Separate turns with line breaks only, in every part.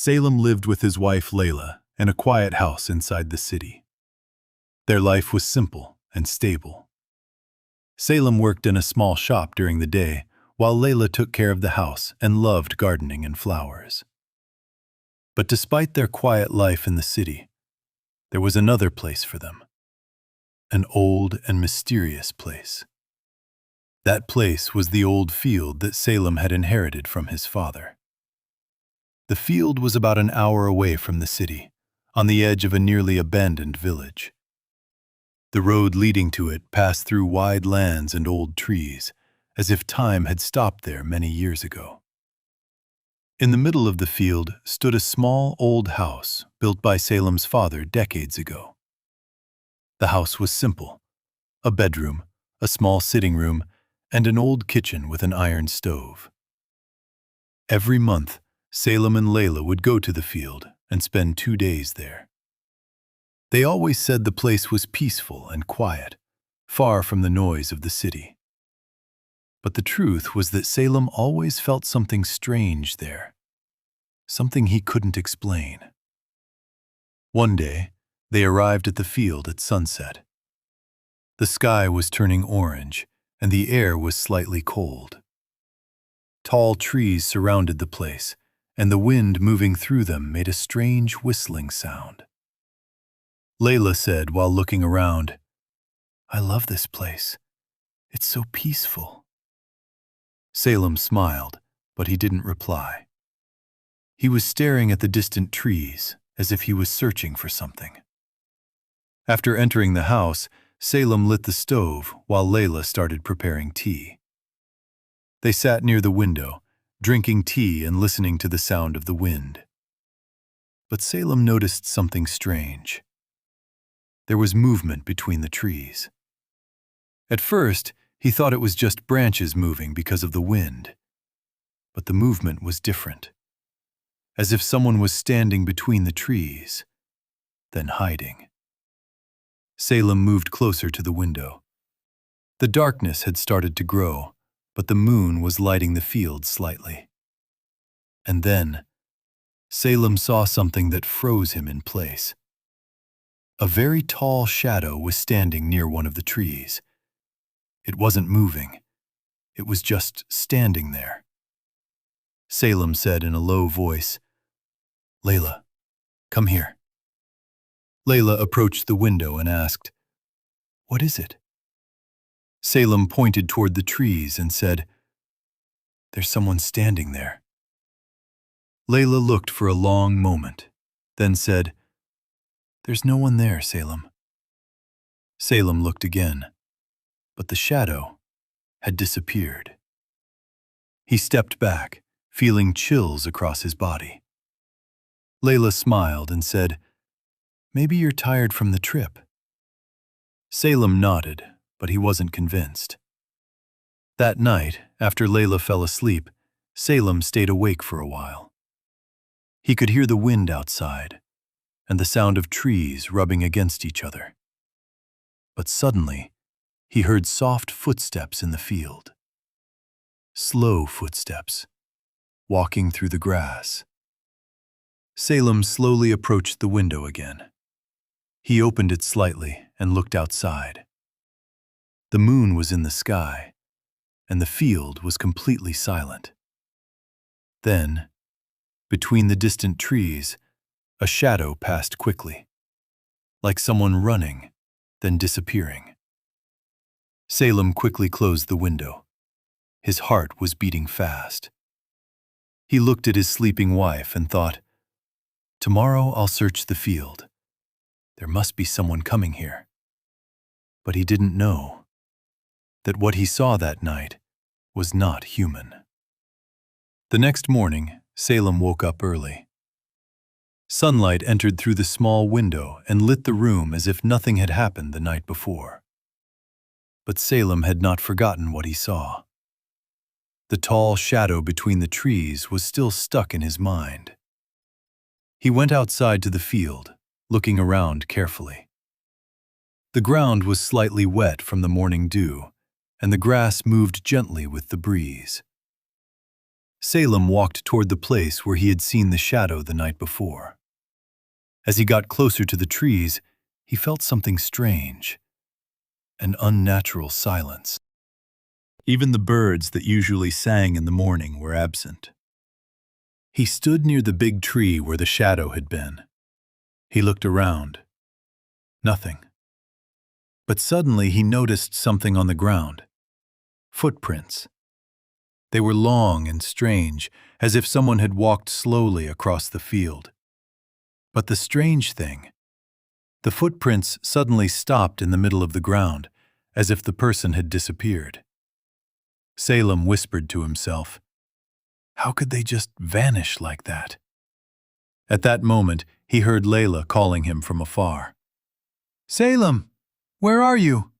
Salem lived with his wife Layla in a quiet house inside the city. Their life was simple and stable. Salem worked in a small shop during the day, while Layla took care of the house and loved gardening and flowers. But despite their quiet life in the city, there was another place for them. An old and mysterious place. That place was the old field that Salem had inherited from his father. The field was about an hour away from the city, on the edge of a nearly abandoned village. The road leading to it passed through wide lands and old trees, as if time had stopped there many years ago. In the middle of the field stood a small old house built by Salem's father decades ago. The house was simple: a bedroom, a small sitting room, and an old kitchen with an iron stove. Every month, Salem and Layla would go to the field and spend 2 days there. They always said the place was peaceful and quiet, far from the noise of the city. But the truth was that Salem always felt something strange there, something he couldn't explain. One day, they arrived at the field at sunset. The sky was turning orange, and the air was slightly cold. Tall trees surrounded the place, and the wind moving through them made a strange whistling sound. Layla said while looking around, "I love this place. It's so peaceful." Salem smiled, but he didn't reply. He was staring at the distant trees as if he was searching for something. After entering the house, Salem lit the stove while Layla started preparing tea. They sat near the window, drinking tea and listening to the sound of the wind. But Salem noticed something strange. There was movement between the trees. At first, he thought it was just branches moving because of the wind. But the movement was different, as if someone was standing between the trees, then hiding. Salem moved closer to the window. The darkness had started to grow, but the moon was lighting the field slightly. And then, Salem saw something that froze him in place. A very tall shadow was standing near one of the trees. It wasn't moving. It was just standing there. Salem said in a low voice, "Layla, come here." Layla approached the window and asked, "What is it?" Salem pointed toward the trees and said, "There's someone standing there." Layla looked for a long moment, then said, "There's no one there, Salem." Salem looked again, but the shadow had disappeared. He stepped back, feeling chills across his body. Layla smiled and said, "Maybe you're tired from the trip." Salem nodded, but he wasn't convinced. That night, after Layla fell asleep, Salem stayed awake for a while. He could hear the wind outside and the sound of trees rubbing against each other. But suddenly, he heard soft footsteps in the field. Slow footsteps, walking through the grass. Salem slowly approached the window again. He opened it slightly and looked outside. The moon was in the sky, and the field was completely silent. Then, between the distant trees, a shadow passed quickly, like someone running, then disappearing. Salem quickly closed the window. His heart was beating fast. He looked at his sleeping wife and thought, "Tomorrow I'll search the field. There must be someone coming here." But he didn't know that what he saw that night was not human. The next morning, Salem woke up early. Sunlight entered through the small window and lit the room as if nothing had happened the night before. But Salem had not forgotten what he saw. The tall shadow between the trees was still stuck in his mind. He went outside to the field, looking around carefully. The ground was slightly wet from the morning dew, and the grass moved gently with the breeze. Salem walked toward the place where he had seen the shadow the night before. As he got closer to the trees, he felt something strange, an unnatural silence. Even the birds that usually sang in the morning were absent. He stood near the big tree where the shadow had been. He looked around. Nothing. But suddenly he noticed something on the ground. Footprints. They were long and strange, as if someone had walked slowly across the field. But the strange thing, the footprints suddenly stopped in the middle of the ground, as if the person had disappeared. Salem whispered to himself, "How could they just vanish like that?" At that moment, he heard Layla calling him from afar. "Salem, where are you?"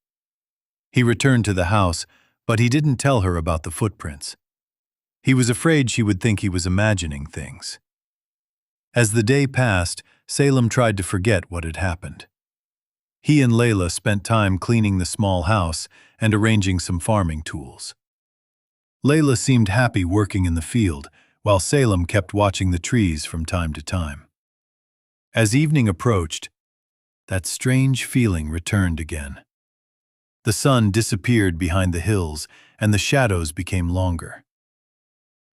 He returned to the house, but he didn't tell her about the footprints. He was afraid she would think he was imagining things. As the day passed, Salem tried to forget what had happened. He and Layla spent time cleaning the small house and arranging some farming tools. Layla seemed happy working in the field, while Salem kept watching the trees from time to time. As evening approached, that strange feeling returned again. The sun disappeared behind the hills, and the shadows became longer.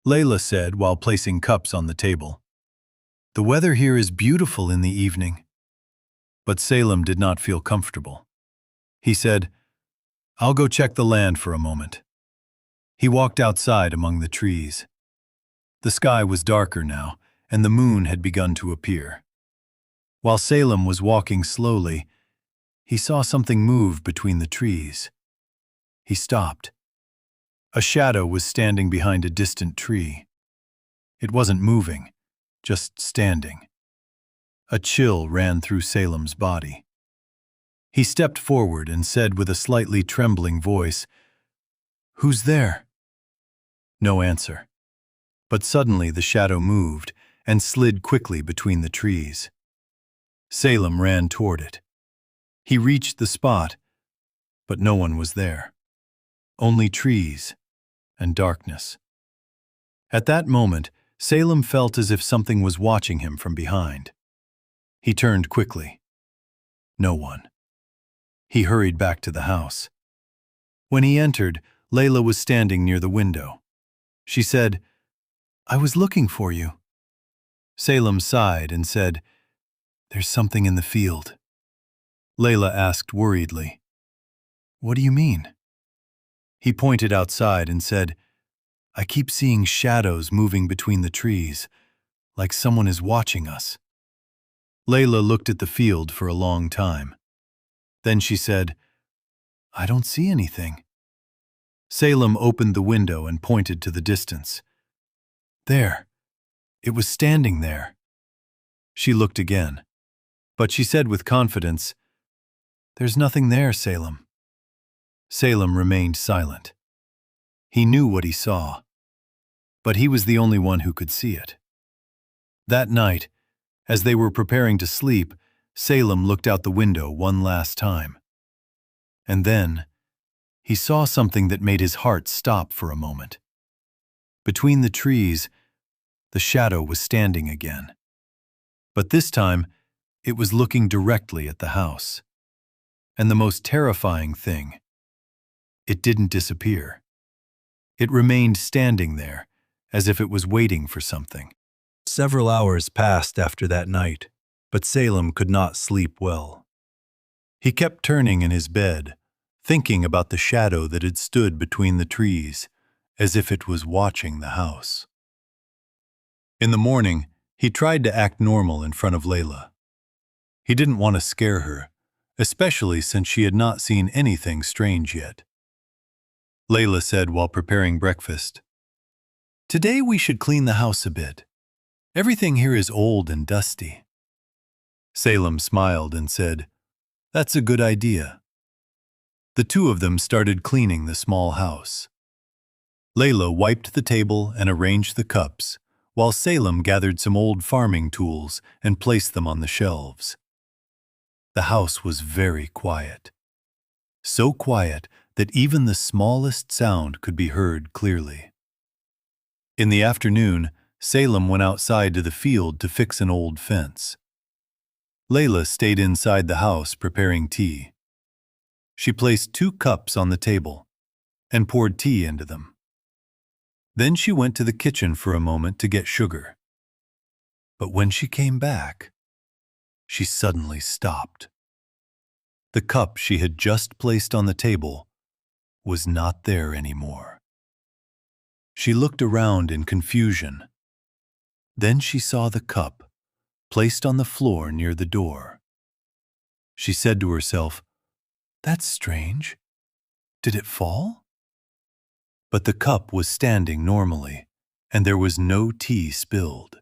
Layla said while placing cups on the table, "The weather here is beautiful in the evening." But Salem did not feel comfortable. He said, "I'll go check the land for a moment." He walked outside among the trees. The sky was darker now, and the moon had begun to appear. While Salem was walking slowly, he saw something move between the trees. He stopped. A shadow was standing behind a distant tree. It wasn't moving, just standing. A chill ran through Salem's body. He stepped forward and said with a slightly trembling voice, "Who's there?" No answer. But suddenly the shadow moved and slid quickly between the trees. Salem ran toward it. He reached the spot, but no one was there. Only trees and darkness. At that moment, Salem felt as if something was watching him from behind. He turned quickly. No one. He hurried back to the house. When he entered, Layla was standing near the window. She said, "I was looking for you." Salem sighed and said, "There's something in the field." Layla asked worriedly, "What do you mean?" He pointed outside and said, "I keep seeing shadows moving between the trees, like someone is watching us." Layla looked at the field for a long time. Then she said, "I don't see anything." Salem opened the window and pointed to the distance. There. It was standing there. She looked again, but she said with confidence, "There's nothing there, Salem." Salem remained silent. He knew what he saw, but he was the only one who could see it. That night, as they were preparing to sleep, Salem looked out the window one last time. And then, he saw something that made his heart stop for a moment. Between the trees, the shadow was standing again. But this time, it was looking directly at the house. And the most terrifying thing, it didn't disappear. It remained standing there, as if it was waiting for something. Several hours passed after that night, but Salem could not sleep well. He kept turning in his bed, thinking about the shadow that had stood between the trees, as if it was watching the house. In the morning, he tried to act normal in front of Layla. He didn't want to scare her, especially since she had not seen anything strange yet. Layla said while preparing breakfast, "Today we should clean the house a bit. Everything here is old and dusty." Salem smiled and said, "That's a good idea." The two of them started cleaning the small house. Layla wiped the table and arranged the cups, while Salem gathered some old farming tools and placed them on the shelves. The house was very quiet. So quiet that even the smallest sound could be heard clearly. In the afternoon, Salem went outside to the field to fix an old fence. Layla stayed inside the house preparing tea. She placed 2 cups on the table and poured tea into them. Then she went to the kitchen for a moment to get sugar. But when she came back, she suddenly stopped. The cup she had just placed on the table was not there anymore. She looked around in confusion. Then she saw the cup placed on the floor near the door. She said to herself, "That's strange. Did it fall?" But the cup was standing normally, and there was no tea spilled.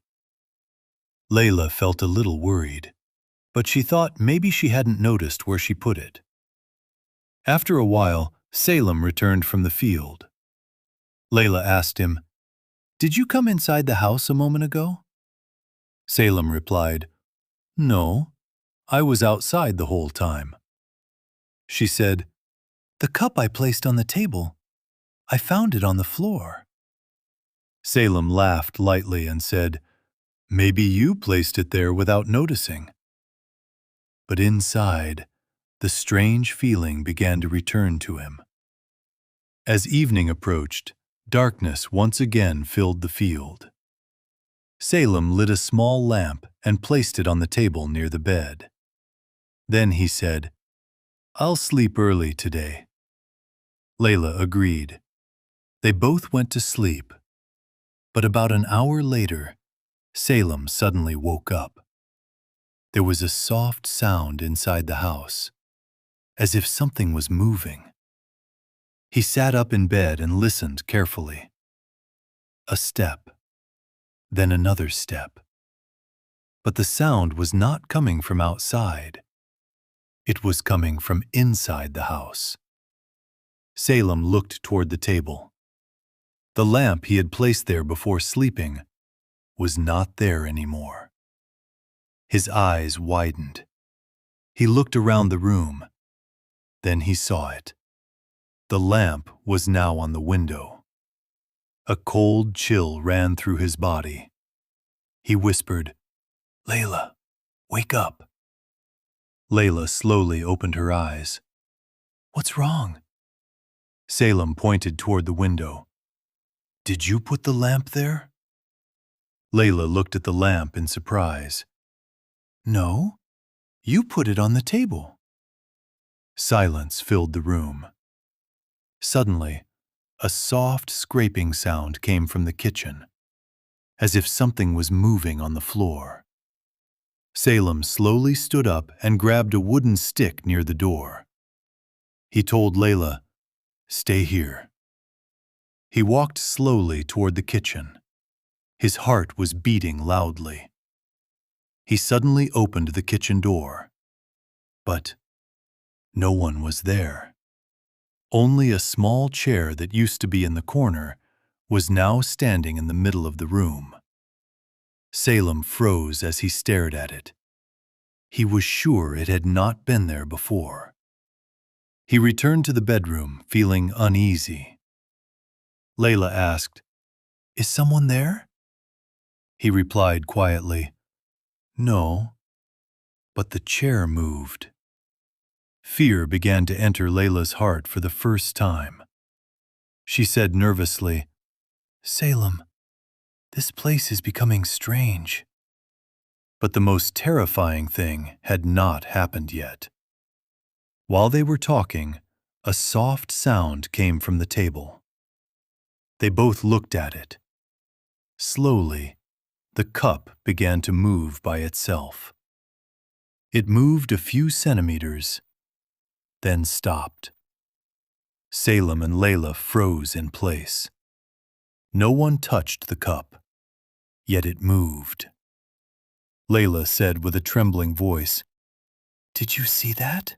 Layla felt a little worried, but she thought maybe she hadn't noticed where she put it. After a while, Salem returned from the field. Layla asked him, "Did you come inside the house a moment ago?" Salem replied, "No, I was outside the whole time." She said, "The cup I placed on the table, I found it on the floor." Salem laughed lightly and said, "Maybe you placed it there without noticing." But inside, the strange feeling began to return to him. As evening approached, darkness once again filled the field. Salem lit a small lamp and placed it on the table near the bed. Then he said, "I'll sleep early today." Layla agreed. They both went to sleep. But about an hour later, Salem suddenly woke up. There was a soft sound inside the house, as if something was moving. He sat up in bed and listened carefully. A step, then another step. But the sound was not coming from outside. It was coming from inside the house. Salem looked toward the table. The lamp he had placed there before sleeping was not there anymore. His eyes widened. He looked around the room. Then he saw it. The lamp was now on the window. A cold chill ran through his body. He whispered, "Layla, wake up." Layla slowly opened her eyes. "What's wrong?" Salem pointed toward the window. "Did you put the lamp there?" Layla looked at the lamp in surprise. "No, you put it on the table." Silence filled the room. Suddenly, a soft scraping sound came from the kitchen, as if something was moving on the floor. Salem slowly stood up and grabbed a wooden stick near the door. He told Layla, "Stay here." He walked slowly toward the kitchen. His heart was beating loudly. He suddenly opened the kitchen door. But no one was there. Only a small chair that used to be in the corner was now standing in the middle of the room. Salem froze as he stared at it. He was sure it had not been there before. He returned to the bedroom, feeling uneasy. Layla asked, "Is someone there?" He replied quietly, "No," but the chair moved. Fear began to enter Layla's heart for the first time. She said nervously, "Salem, this place is becoming strange." But the most terrifying thing had not happened yet. While they were talking, a soft sound came from the table. They both looked at it. Slowly, the cup began to move by itself. It moved a few centimeters, then stopped. Salem and Layla froze in place. No one touched the cup, yet it moved. Layla said with a trembling voice, "Did you see that?"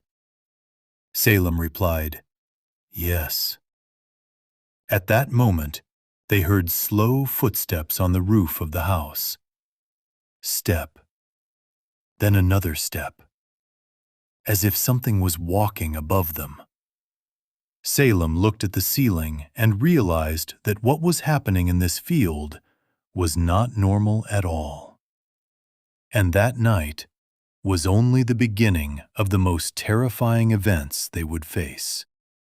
Salem replied, "Yes." At that moment, they heard slow footsteps on the roof of the house. Step, then another step, as if something was walking above them. Salem looked at the ceiling and realized that what was happening in this field was not normal at all. And that night was only the beginning of the most terrifying events they would face.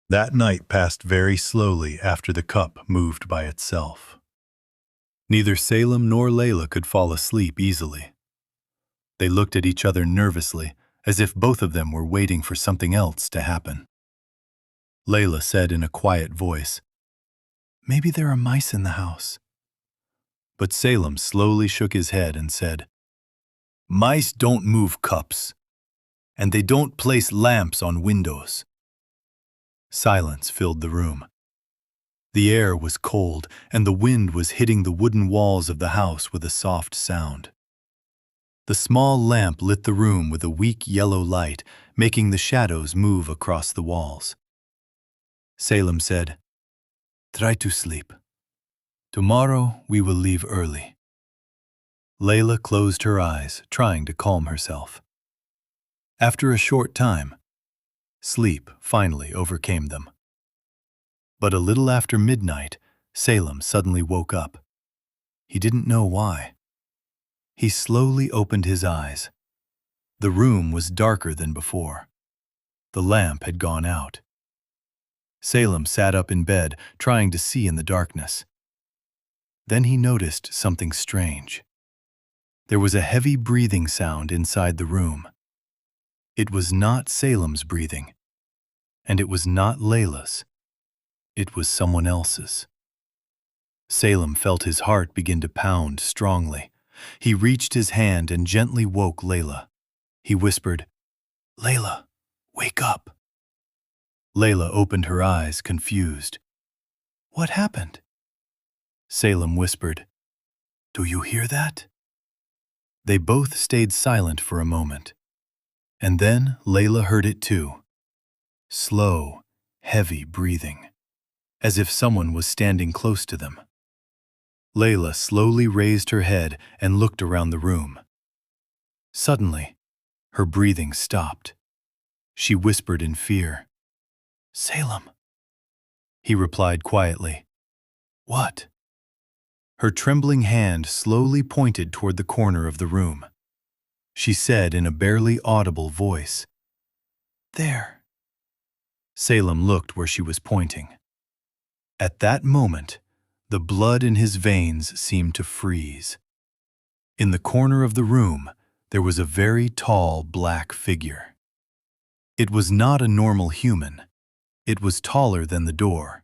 That night passed very slowly after the cup moved by itself. Neither Salem nor Layla could fall asleep easily. They looked at each other nervously, as if both of them were waiting for something else to happen. Layla said in a quiet voice, "Maybe there are mice in the house." But Salem slowly shook his head and said, "Mice don't move cups, and they don't place lamps on windows." Silence filled the room. The air was cold, and the wind was hitting the wooden walls of the house with a soft sound. The small lamp lit the room with a weak yellow light, making the shadows move across the walls. Salem said, "Try to sleep. Tomorrow we will leave early." Layla closed her eyes, trying to calm herself. After a short time, sleep finally overcame them. But a little after midnight, Salem suddenly woke up. He didn't know why. He slowly opened his eyes. The room was darker than before. The lamp had gone out. Salem sat up in bed, trying to see in the darkness. Then he noticed something strange. There was a heavy breathing sound inside the room. It was not Salem's breathing, and it was not Layla's. It was someone else's. Salem felt his heart begin to pound strongly. He reached his hand and gently woke Layla. He whispered, "Layla, wake up." Layla opened her eyes, confused. "What happened?" Salem whispered, "Do you hear that?" They both stayed silent for a moment. And then Layla heard it too. Slow, heavy breathing, as if someone was standing close to them. Layla slowly raised her head and looked around the room. Suddenly, her breathing stopped. She whispered in fear, "Salem." He replied quietly, "What?" Her trembling hand slowly pointed toward the corner of the room. She said in a barely audible voice, "There." Salem looked where she was pointing. At that moment, the blood in his veins seemed to freeze. In the corner of the room, there was a very tall black figure. It was not a normal human. It was taller than the door,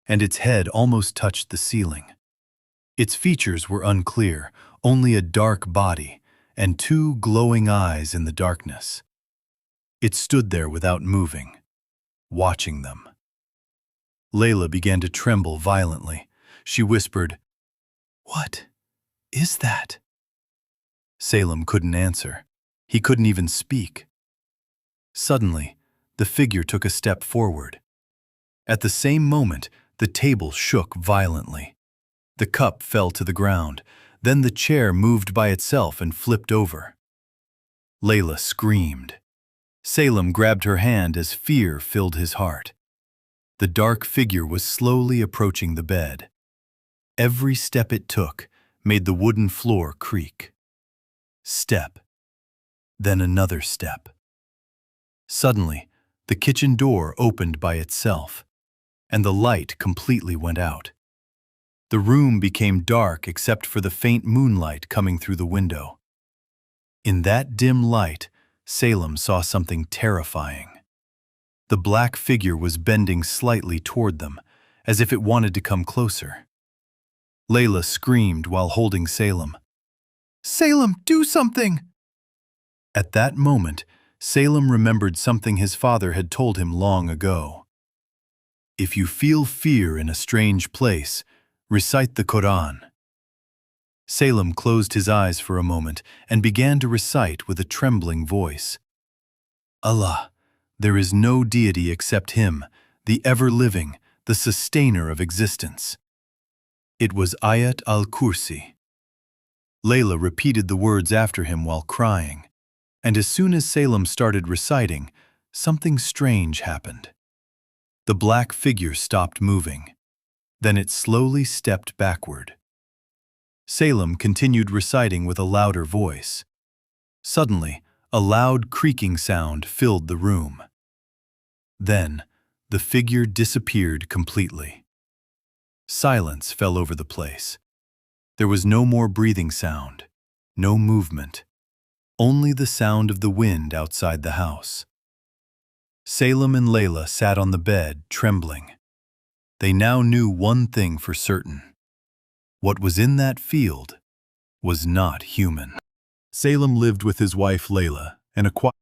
and its head almost touched the ceiling. Its features were unclear, only a dark body and two glowing eyes in the darkness. It stood there without moving, watching them. Layla began to tremble violently. She whispered, "What is that?" Salem couldn't answer. He couldn't even speak. Suddenly, the figure took a step forward. At the same moment, the table shook violently. The cup fell to the ground. Then the chair moved by itself and flipped over. Layla screamed. Salem grabbed her hand as fear filled his heart. The dark figure was slowly approaching the bed. Every step it took made the wooden floor creak. Step, then another step. Suddenly, the kitchen door opened by itself, and the light completely went out. The room became dark except for the faint moonlight coming through the window. In that dim light, Salem saw something terrifying. The black figure was bending slightly toward them, as if it wanted to come closer. Layla screamed while holding Salem. "Salem, do something!" At that moment, Salem remembered something his father had told him long ago. If you feel fear in a strange place, recite the Quran. Salem closed his eyes for a moment and began to recite with a trembling voice. Allah, there is no deity except Him, the ever-living, the sustainer of existence. It was Ayat al-Kursi. Layla repeated the words after him while crying, and as soon as Salem started reciting, something strange happened. The black figure stopped moving. Then it slowly stepped backward. Salem continued reciting with a louder voice. Suddenly, a loud creaking sound filled the room. Then, the figure disappeared completely. Silence fell over the place. There was no more breathing sound, no movement, only the sound of the wind outside the house. Salem and Layla sat on the bed, trembling. They now knew one thing for certain. What was in that field was not human. Salem lived with his wife Layla and a quiet